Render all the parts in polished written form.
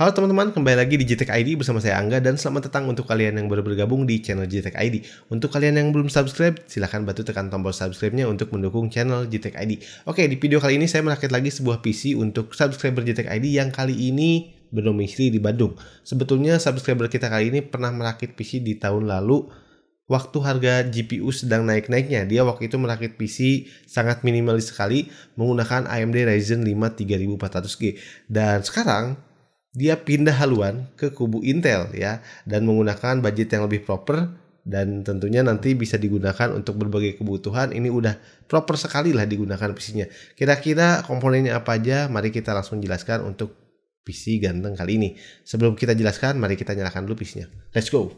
Halo teman-teman, kembali lagi di GTech ID bersama saya Angga dan selamat datang untuk kalian yang baru bergabung di channel GTech ID. Untuk kalian yang belum subscribe, silahkan bantu tekan tombol subscribe-nya untuk mendukung channel GTech ID. Oke, di video kali ini saya merakit lagi sebuah PC untuk subscriber GTech ID yang kali ini berdomisili di Bandung. Sebetulnya subscriber kita kali ini pernah merakit PC di tahun lalu waktu harga GPU sedang naik-naiknya. Dia waktu itu merakit PC sangat minimalis sekali menggunakan AMD Ryzen 5 3400G. Dan sekarang dia pindah haluan ke kubu Intel ya, dan menggunakan budget yang lebih proper, dan tentunya nanti bisa digunakan untuk berbagai kebutuhan. Ini udah proper sekali lah digunakan PC-nya. Kira-kira komponennya apa aja? Mari kita langsung jelaskan untuk PC ganteng kali ini. Sebelum kita jelaskan, mari kita nyalakan dulu PC-nya. Let's go!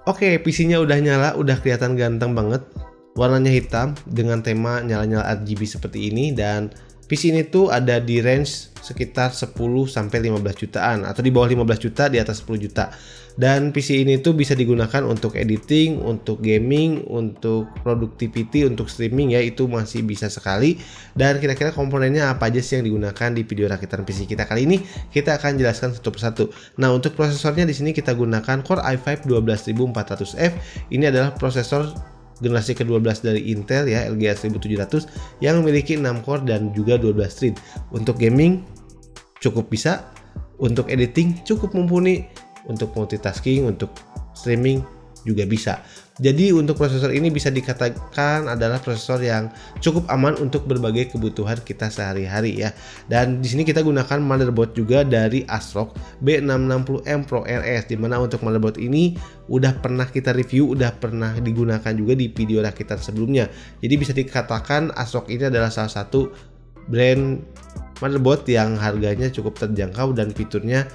Oke, PC-nya udah nyala, udah kelihatan ganteng banget. Warnanya hitam dengan tema nyala-nyala RGB seperti ini, dan PC ini tuh ada di range sekitar 10 sampai 15 jutaan atau di bawah 15 juta, di atas 10 juta. Dan PC ini tuh bisa digunakan untuk editing, untuk gaming, untuk productivity, untuk streaming ya, itu masih bisa sekali. Dan kira-kira komponennya apa aja sih yang digunakan di video rakitan PC kita kali ini, kita akan jelaskan satu persatu. Nah, untuk prosesornya di sini kita gunakan Core i5 12400F. Ini adalah prosesor generasi ke-12 dari Intel ya, LGA 1700 yang memiliki 6 core dan juga 12 thread. Untuk gaming cukup bisa, untuk editing cukup mumpuni, untuk multitasking, untuk streaming juga bisa. Jadi untuk prosesor ini bisa dikatakan adalah prosesor yang cukup aman untuk berbagai kebutuhan kita sehari-hari ya. Dan di sini kita gunakan motherboard juga dari ASRock B660M Pro RS, dimana untuk motherboard ini udah pernah kita review, udah pernah digunakan juga di video rakitan sebelumnya. Jadi bisa dikatakan ASRock ini adalah salah satu brand motherboard yang harganya cukup terjangkau dan fiturnya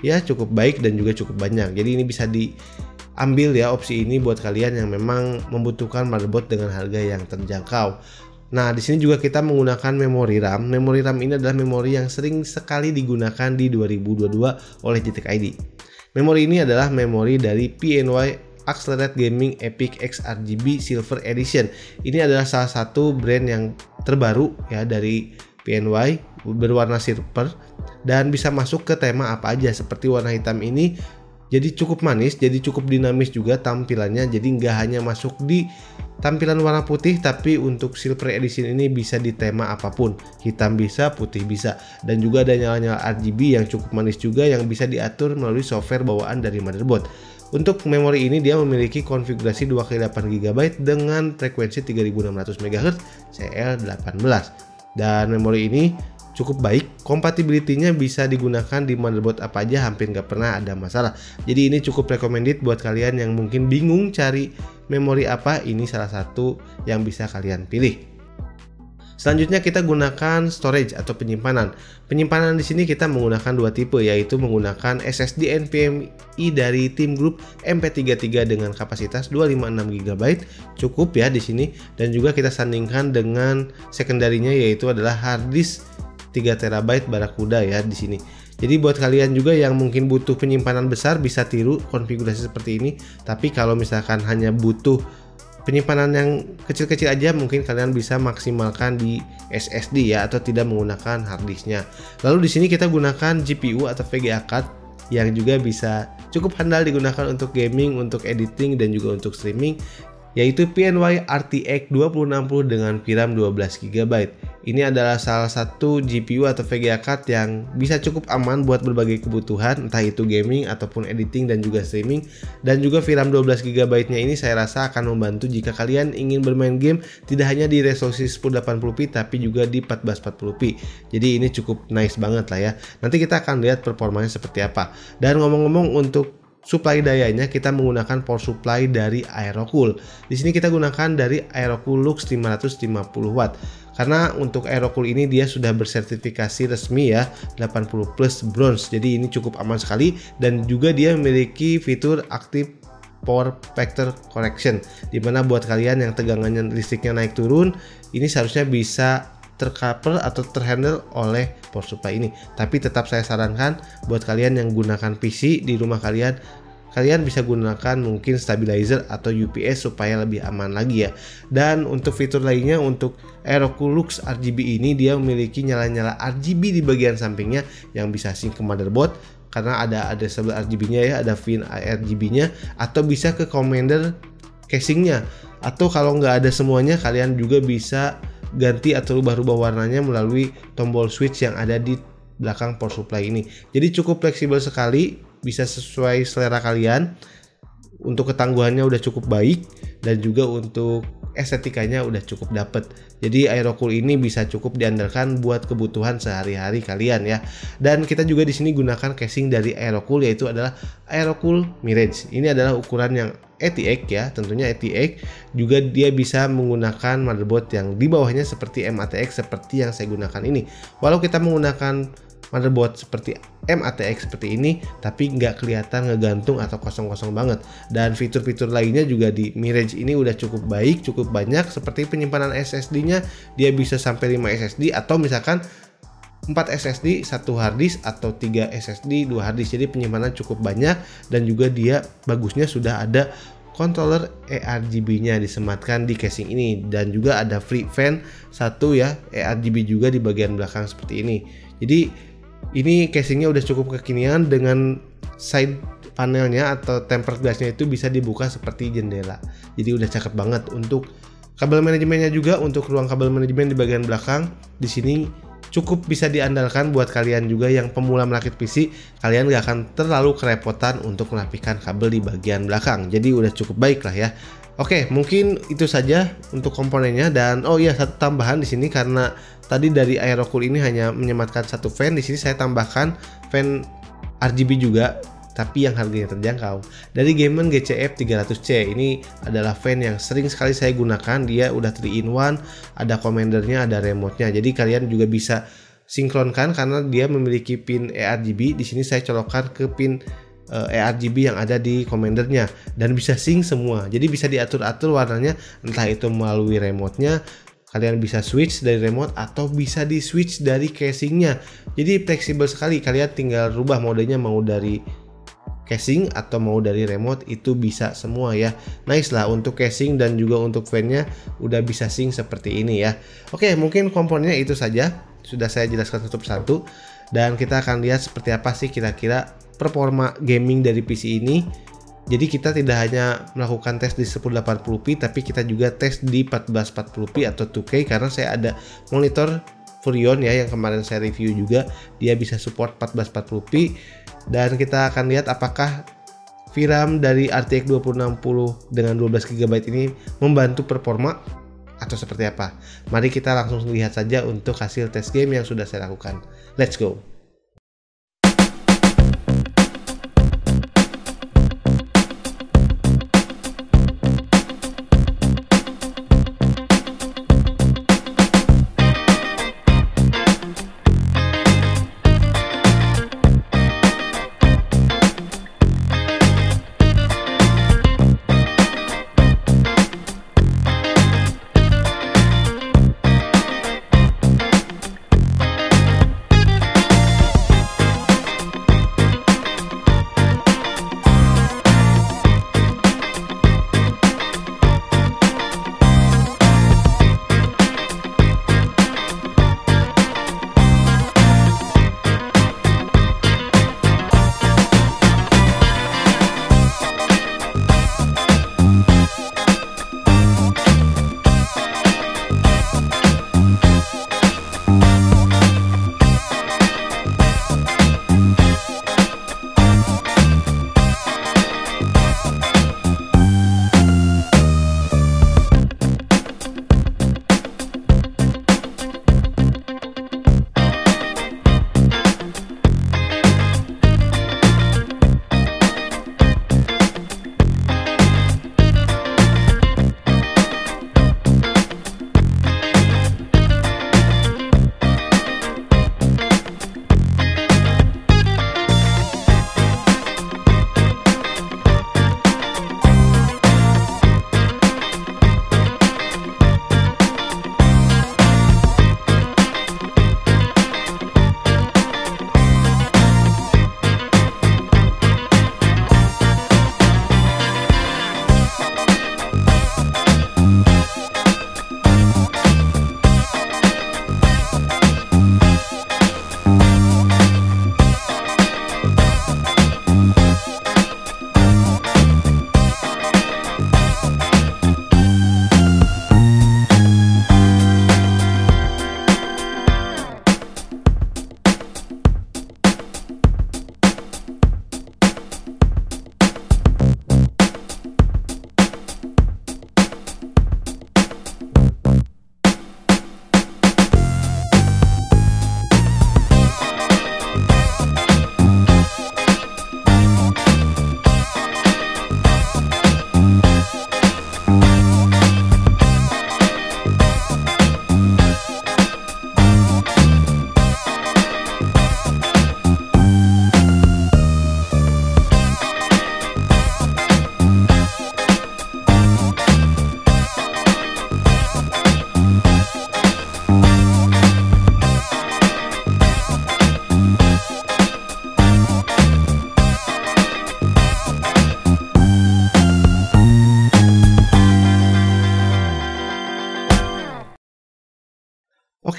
ya cukup baik dan juga cukup banyak. Jadi ini bisa diambil ya opsi ini buat kalian yang memang membutuhkan motherboard dengan harga yang terjangkau. Nah, di sini juga kita menggunakan memori RAM. Memori RAM ini adalah memori yang sering sekali digunakan di 2022 oleh GTech ID. Memori ini adalah memori dari PNY Accelerate Gaming Epic X RGB Silver Edition. Ini adalah salah satu brand yang terbaru ya dari PNY, berwarna silver dan bisa masuk ke tema apa aja. Seperti warna hitam ini jadi cukup manis, jadi cukup dinamis juga tampilannya. Jadi nggak hanya masuk di tampilan warna putih, tapi untuk Silver Edition ini bisa di tema apapun. Hitam bisa, putih bisa. Dan juga ada nyala-nyala RGB yang cukup manis juga yang bisa diatur melalui software bawaan dari motherboard. Untuk memori ini dia memiliki konfigurasi 2x8GB dengan frekuensi 3600 MHz CL18. Dan memori ini cukup baik, compatibility-nya bisa digunakan di motherboard apa aja, hampir nggak pernah ada masalah. Jadi ini cukup recommended buat kalian yang mungkin bingung cari memori apa, ini salah satu yang bisa kalian pilih. Selanjutnya kita gunakan storage atau penyimpanan. Penyimpanan di sini kita menggunakan dua tipe, yaitu menggunakan SSD NVMe dari Team Group MP33 dengan kapasitas 256GB, cukup ya di sini. Dan juga kita sandingkan dengan secondary-nya, yaitu adalah hard disk 3TB Barakuda ya di sini. Jadi buat kalian juga yang mungkin butuh penyimpanan besar bisa tiru konfigurasi seperti ini. Tapi kalau misalkan hanya butuh penyimpanan yang kecil-kecil aja, mungkin kalian bisa maksimalkan di SSD ya, atau tidak menggunakan harddisknya. Lalu di sini kita gunakan GPU atau VGA card yang juga bisa cukup handal digunakan untuk gaming, untuk editing dan juga untuk streaming. yaitu PNY RTX 2060 dengan VRAM 12GB. Ini adalah salah satu GPU atau VGA card yang bisa cukup aman buat berbagai kebutuhan, entah itu gaming ataupun editing dan juga streaming. Dan juga VRAM 12GB-nya ini saya rasa akan membantu jika kalian ingin bermain game tidak hanya di resolusi 1080p tapi juga di 1440p. Jadi ini cukup nice banget lah ya. Nanti kita akan lihat performanya seperti apa. Dan ngomong-ngomong, untuk supply dayanya kita menggunakan power supply dari Aerocool. Di sini kita gunakan dari Aerocool Lux 550 watt. Karena untuk Aerocool ini dia sudah bersertifikasi resmi ya, 80 plus bronze. Jadi ini cukup aman sekali, dan juga dia memiliki fitur Active Power Factor Correction, dimana buat kalian yang tegangannya listriknya naik turun, ini seharusnya bisa tercover atau terhandle oleh power supply ini. Tapi tetap saya sarankan buat kalian yang gunakan PC di rumah kalian bisa gunakan mungkin stabilizer atau UPS supaya lebih aman lagi ya. Dan untuk fitur lainnya, untuk Aerocool Lux RGB ini dia memiliki nyala-nyala RGB di bagian sampingnya yang bisa sync ke motherboard, karena ada sebelah RGB-nya ya, ada pin RGB-nya, atau bisa ke commander casingnya, atau kalau nggak ada semuanya kalian juga bisa ganti atau rubah-rubah warnanya melalui tombol switch yang ada di belakang power supply ini. Jadi cukup fleksibel sekali, bisa sesuai selera kalian. Untuk ketangguhannya udah cukup baik, dan juga untuk estetikanya udah cukup dapet. Jadi Aerocool ini bisa cukup diandalkan buat kebutuhan sehari-hari kalian ya. Dan kita juga di sini gunakan casing dari Aerocool, yaitu adalah Aerocool Mirage. Ini adalah ukuran yang ATX ya, tentunya ATX. Juga dia bisa menggunakan motherboard yang di bawahnya seperti MATX seperti yang saya gunakan ini. Walau kita menggunakan motherboard seperti MATX seperti ini, tapi nggak kelihatan ngegantung atau kosong-kosong banget. Dan fitur-fitur lainnya juga di Mirage ini udah cukup baik, cukup banyak. Seperti penyimpanan SSD-nya, dia bisa sampai 5 SSD, atau misalkan 4 SSD, 1 harddisk, atau 3 SSD, 2 harddisk. Jadi penyimpanan cukup banyak, dan juga dia bagusnya sudah ada controller ARGB-nya disematkan di casing ini, dan juga ada free fan satu ya, ARGB juga di bagian belakang seperti ini. Jadi ini casingnya udah cukup kekinian, dengan side panelnya atau tempered glassnya itu bisa dibuka seperti jendela. Jadi udah cakep banget. Untuk kabel manajemennya juga, untuk ruang kabel manajemen di bagian belakang di sini cukup bisa diandalkan buat kalian juga yang pemula merakit PC. Kalian gak akan terlalu kerepotan untuk merapikan kabel di bagian belakang. Jadi udah cukup baik lah ya. Oke, mungkin itu saja untuk komponennya. Dan oh iya, satu tambahan di sini, karena tadi dari Aerocool ini hanya menyematkan satu fan, di sini saya tambahkan fan RGB juga, tapi yang harganya terjangkau, dari Gemen GCF 300C. Ini adalah fan yang sering sekali saya gunakan. Dia udah 3-in-1, ada commandernya, ada remote-nya. Jadi kalian juga bisa sinkronkan karena dia memiliki pin ARGB. Di sini saya colokkan ke pin ARGB yang ada di commandernya, dan bisa sync semua. Jadi bisa diatur-atur warnanya, entah itu melalui remote-nya. Kalian bisa switch dari remote atau bisa di switch dari casingnya. Jadi fleksibel sekali. Kalian tinggal rubah modenya, mau dari casing atau mau dari remote, itu bisa semua ya. Nice lah untuk casing, dan juga untuk fan-nya udah bisa sync seperti ini ya. Oke, mungkin komponennya itu saja sudah saya jelaskan satu persatu, dan kita akan lihat seperti apa sih kira-kira performa gaming dari PC ini. Jadi kita tidak hanya melakukan tes di 1080p, tapi kita juga tes di 1440p atau 2K, karena saya ada monitor Furion ya yang kemarin saya review juga, dia bisa support 1440p. Dan kita akan lihat apakah VRAM dari RTX 2060 dengan 12GB ini membantu performa atau seperti apa. Mari kita langsung lihat saja untuk hasil tes game yang sudah saya lakukan. Let's go.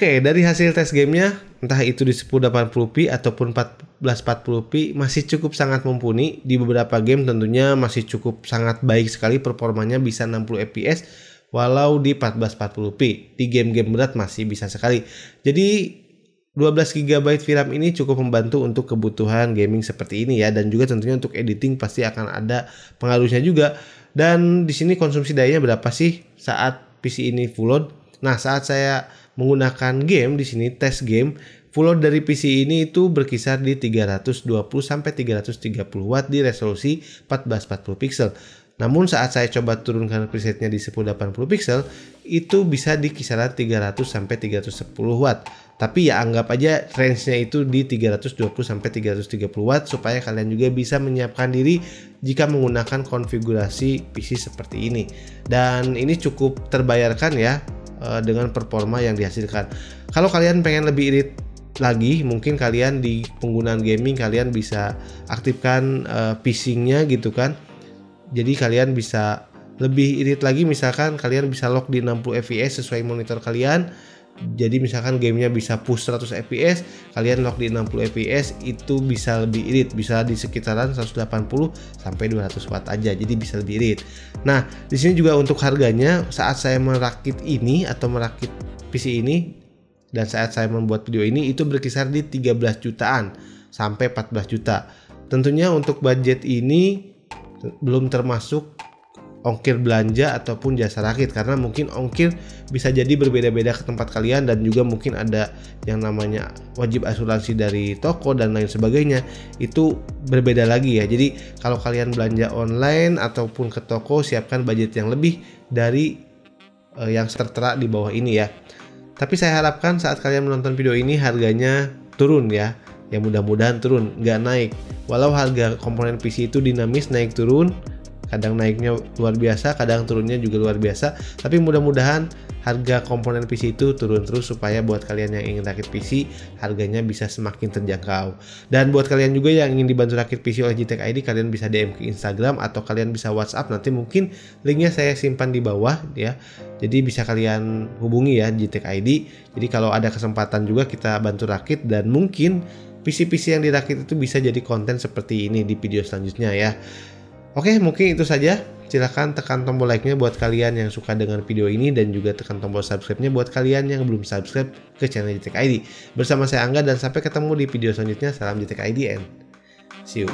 Oke, dari hasil tes gamenya, entah itu di 1080p ataupun 1440p masih cukup sangat mumpuni. Di beberapa game tentunya masih cukup sangat baik sekali, performanya bisa 60 fps walau di 1440p. Di game-game berat masih bisa sekali. Jadi 12 GB VRAM ini cukup membantu untuk kebutuhan gaming seperti ini ya, dan juga tentunya untuk editing pasti akan ada pengaruhnya juga. Dan di sini konsumsi dayanya berapa sih saat PC ini full load? Nah, saat saya menggunakan game di sini tes game, full load dari PC ini itu berkisar di 320 sampai 330 watt di resolusi 1440 pixel. Namun saat saya coba turunkan presetnya di 1080 pixel, itu bisa di kisaran 300 sampai 310 watt. Tapi ya anggap aja range-nya itu di 320 sampai 330 watt supaya kalian juga bisa menyiapkan diri jika menggunakan konfigurasi PC seperti ini. Dan ini cukup terbayarkan ya dengan performa yang dihasilkan. Kalau kalian pengen lebih irit lagi, mungkin kalian di penggunaan gaming kalian bisa aktifkan pacing-nya gitu kan. Jadi kalian bisa lebih irit lagi, misalkan kalian bisa lock di 60 fps sesuai monitor kalian. Jadi misalkan gamenya bisa push 100 fps, kalian lock di 60 fps, itu bisa lebih irit, bisa di sekitaran 180 sampai 200 watt aja. Jadi bisa lebih irit. Nah, di sini juga untuk harganya, saat saya merakit ini atau merakit PC ini dan saat saya membuat video ini itu berkisar di 13 jutaan sampai 14 juta. Tentunya untuk budget ini belum termasuk ongkir belanja ataupun jasa rakit, karena mungkin ongkir bisa jadi berbeda-beda ke tempat kalian dan juga mungkin ada yang namanya wajib asuransi dari toko dan lain sebagainya, itu berbeda lagi ya. Jadi kalau kalian belanja online ataupun ke toko, siapkan budget yang lebih dari yang tertera di bawah ini ya. Tapi saya harapkan saat kalian menonton video ini harganya turun ya. Ya mudah-mudahan turun, nggak naik. Walau harga komponen PC itu dinamis, naik turun, kadang naiknya luar biasa, kadang turunnya juga luar biasa. Tapi mudah-mudahan harga komponen PC itu turun terus supaya buat kalian yang ingin rakit PC harganya bisa semakin terjangkau. Dan buat kalian juga yang ingin dibantu rakit PC oleh GTEK ID, kalian bisa DM ke Instagram atau kalian bisa WhatsApp, nanti mungkin linknya saya simpan di bawah ya. Jadi bisa kalian hubungi ya GTEK ID. Jadi kalau ada kesempatan juga kita bantu rakit, dan mungkin PC-PC yang dirakit itu bisa jadi konten seperti ini di video selanjutnya ya. Oke, mungkin itu saja. Silahkan tekan tombol like-nya buat kalian yang suka dengan video ini, dan juga tekan tombol subscribe-nya buat kalian yang belum subscribe ke channel GTEK ID. Bersama saya Angga, dan sampai ketemu di video selanjutnya. Salam GTEK ID and see you.